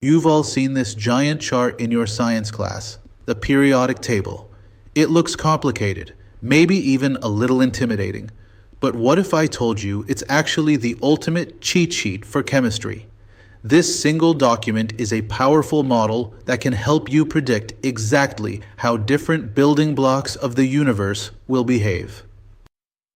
You've all seen this giant chart in your science class, the periodic table. It looks complicated, maybe even a little intimidating. But what if I told you it's actually the ultimate cheat sheet for chemistry? This single document is a powerful model that can help you predict exactly how different building blocks of the universe will behave.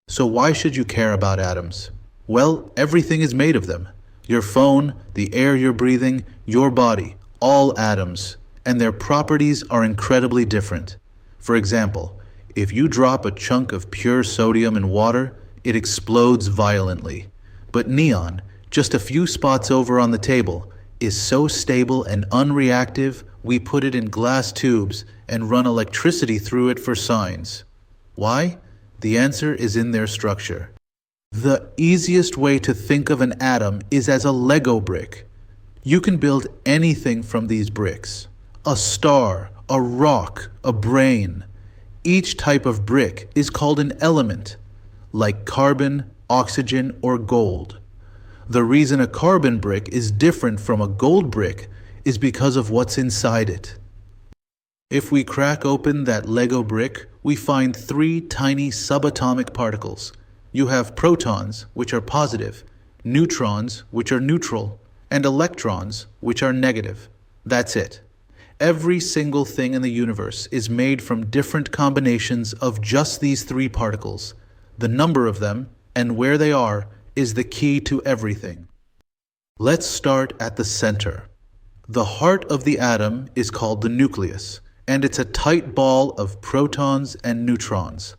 So why should you care about atoms? Well, everything is made of them. Your phone, the air you're breathing, your body, all atoms, and their properties are incredibly different. For example, if you drop a chunk of pure sodium in water, it explodes violently. But neon, just a few spots over on the table, is so stable and unreactive we put it in glass tubes and run electricity through it for signs. Why? The answer is in their structure. The easiest way to think of an atom is as a Lego brick. You can build anything from these bricks. A star, a rock, a brain. Each type of brick is called an element, like carbon, oxygen, or gold. The reason a carbon brick is different from a gold brick is because of what's inside it. If we crack open that Lego brick, we find 3 tiny subatomic particles. You have protons, which are positive, neutrons, which are neutral, and electrons, which are negative. That's it. Every single thing in the universe is made from different combinations of just these 3 particles. The number of them, and where they are, is the key to everything. Let's start at the center. The heart of the atom is called the nucleus, and it's a tight ball of protons and neutrons.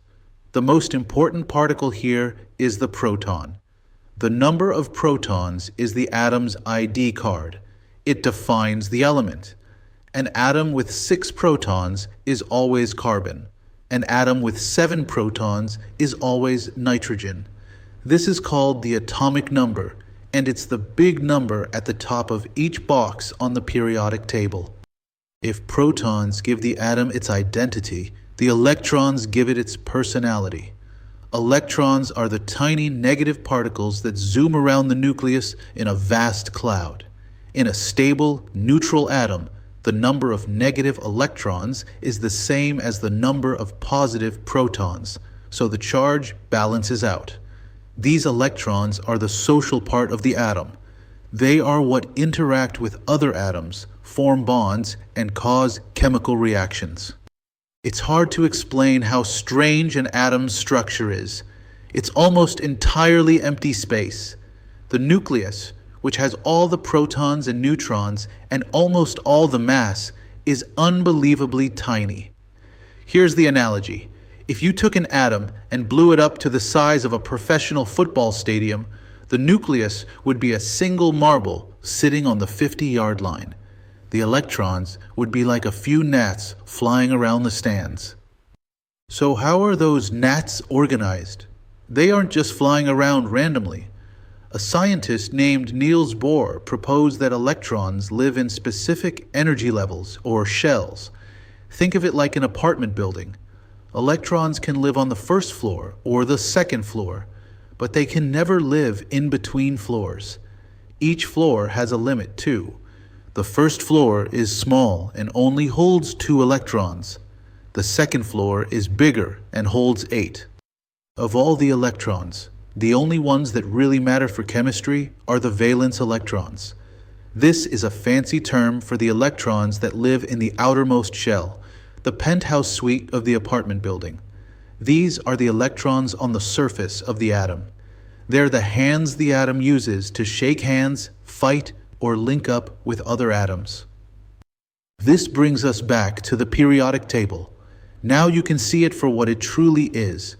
The most important particle here is the proton. The number of protons is the atom's ID card. It defines the element. An atom with 6 protons is always carbon. An atom with 7 protons is always nitrogen. This is called the atomic number, and it's the big number at the top of each box on the periodic table. If protons give the atom its identity, the electrons give it its personality. Electrons are the tiny negative particles that zoom around the nucleus in a vast cloud. In a stable, neutral atom, the number of negative electrons is the same as the number of positive protons, so the charge balances out. These electrons are the social part of the atom. They are what interact with other atoms, form bonds, and cause chemical reactions. It's hard to explain how strange an atom's structure is. It's almost entirely empty space. The nucleus, which has all the protons and neutrons and almost all the mass, is unbelievably tiny. Here's the analogy. If you took an atom and blew it up to the size of a professional football stadium, the nucleus would be a single marble sitting on the 50-yard line. The electrons would be like a few gnats flying around the stands. So how are those gnats organized? They aren't just flying around randomly. A scientist named Niels Bohr proposed that electrons live in specific energy levels, or shells. Think of it like an apartment building. Electrons can live on the first floor or the second floor, but they can never live in between floors. Each floor has a limit too. The first floor is small and only holds 2 electrons. The second floor is bigger and holds 8. Of all the electrons, the only ones that really matter for chemistry are the valence electrons. This is a fancy term for the electrons that live in the outermost shell, the penthouse suite of the apartment building. These are the electrons on the surface of the atom. They're the hands the atom uses to shake hands, fight, or link up with other atoms. This brings us back to the periodic table. Now you can see it for what it truly is.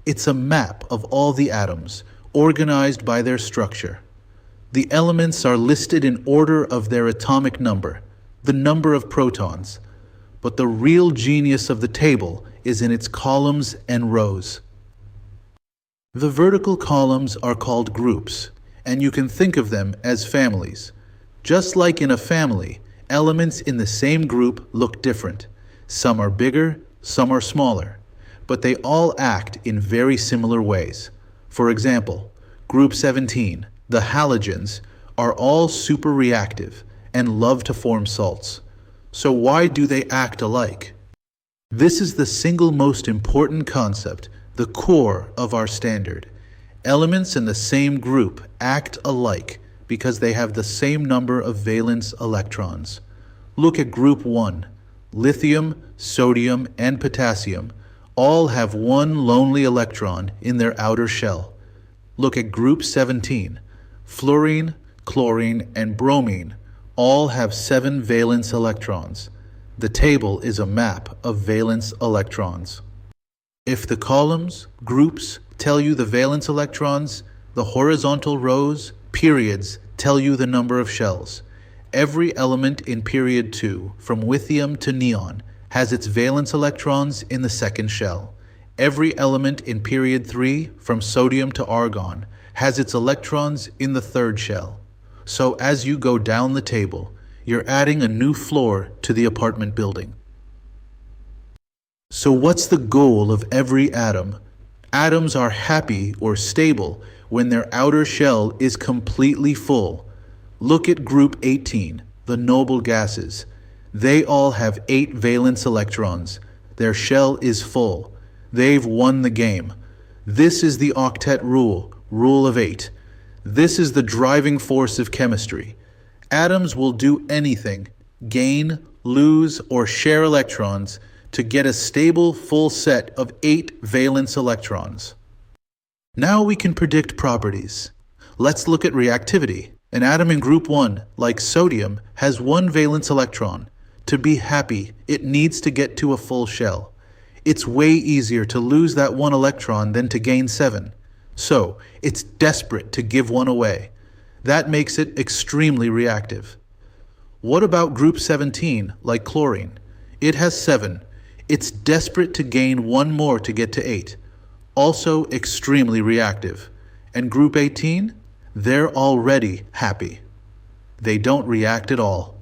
It's a map of all the atoms, organized by their structure. The elements are listed in order of their atomic number, the number of protons. But the real genius of the table is in its columns and rows. The vertical columns are called groups, and you can think of them as families. Just like in a family, elements in the same group look different. Some are bigger, some are smaller, but they all act in very similar ways. For example, group 17, the halogens, are all super reactive, and love to form salts. So why do they act alike? This is the single most important concept, the core of our standard. Elements in the same group act alike because they have the same number of valence electrons. Look at group 1. Lithium, sodium, and potassium all have one lonely electron in their outer shell. Look at group 17. Fluorine, chlorine, and bromine all have 7 valence electrons. The table is a map of valence electrons. If the columns, groups, tell you the valence electrons, the horizontal rows, periods, tell you the number of shells. Every element in period 2, from lithium to neon, has its valence electrons in the second shell. Every element in period 3, from sodium to argon, has its electrons in the third shell. So as you go down the table, you're adding a new floor to the apartment building. So what's the goal of every atom? Atoms are happy or stable when their outer shell is completely full. Look at group 18, the noble gases. They all have 8 valence electrons. Their shell is full. They've won the game. This is the octet rule, rule of 8. This is the driving force of chemistry. Atoms will do anything, gain, lose, or share electrons to get a stable full set of 8 valence electrons. Now we can predict properties. Let's look at reactivity. An atom in group 1, like sodium, has 1 valence electron. To be happy, it needs to get to a full shell. It's way easier to lose that 1 electron than to gain 7. So, it's desperate to give 1 away. That makes it extremely reactive. What about group 17, like chlorine? It has 7. It's desperate to gain 1 more to get to 8. Also extremely reactive. And group 18? They're already happy. They don't react at all.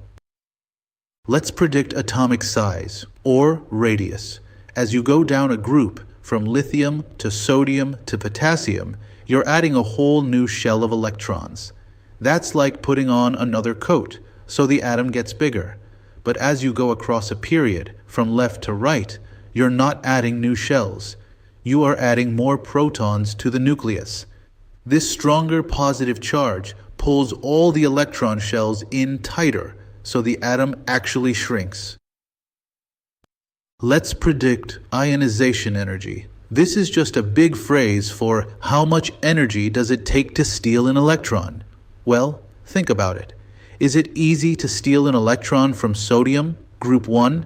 Let's predict atomic size, or radius. As you go down a group, from lithium to sodium to potassium, you're adding a whole new shell of electrons. That's like putting on another coat, so the atom gets bigger. But as you go across a period, from left to right, you're not adding new shells. You are adding more protons to the nucleus. This stronger positive charge pulls all the electron shells in tighter, so the atom actually shrinks. Let's predict ionization energy. This is just a big phrase for how much energy does it take to steal an electron. Well, think about it. Is it easy to steal an electron from sodium, group 1?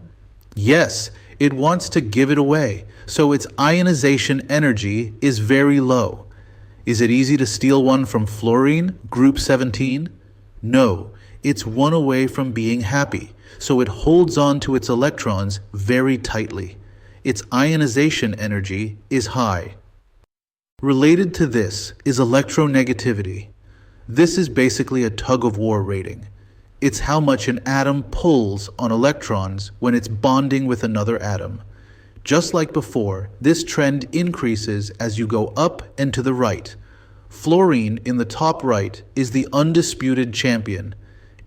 Yes, it wants to give it away, so its ionization energy is very low. Is it easy to steal one from fluorine, group 17? No, it's 1 away from being happy, so it holds on to its electrons very tightly. Its ionization energy is high. Related to this is electronegativity. This is basically a tug-of-war rating. It's how much an atom pulls on electrons when it's bonding with another atom. Just like before, this trend increases as you go up and to the right. Fluorine in the top right is the undisputed champion.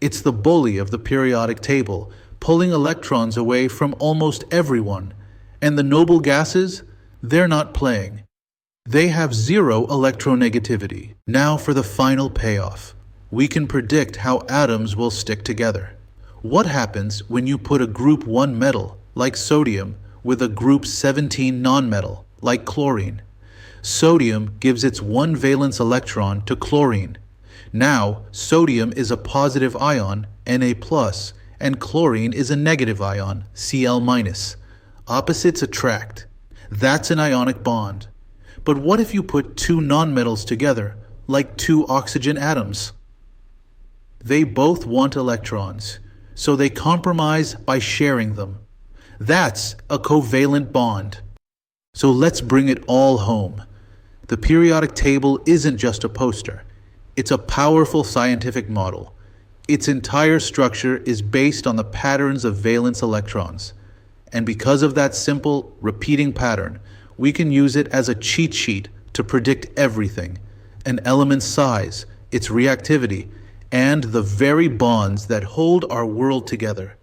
It's the bully of the periodic table, pulling electrons away from almost everyone. And the noble gases, they're not playing. They have 0 electronegativity. Now for the final payoff. We can predict how atoms will stick together. What happens when you put a group 1 metal, like sodium, with a group 17 nonmetal, like chlorine? Sodium gives its 1 valence electron to chlorine. Now, sodium is a positive ion, Na+, and chlorine is a negative ion, Cl-. Opposites attract. That's an ionic bond. But what if you put 2 nonmetals together, like 2 oxygen atoms? They both want electrons, so they compromise by sharing them. That's a covalent bond. So let's bring it all home. The periodic table isn't just a poster. It's a powerful scientific model. Its entire structure is based on the patterns of valence electrons. And because of that simple, repeating pattern, we can use it as a cheat sheet to predict everything: an element's size, its reactivity, and the very bonds that hold our world together.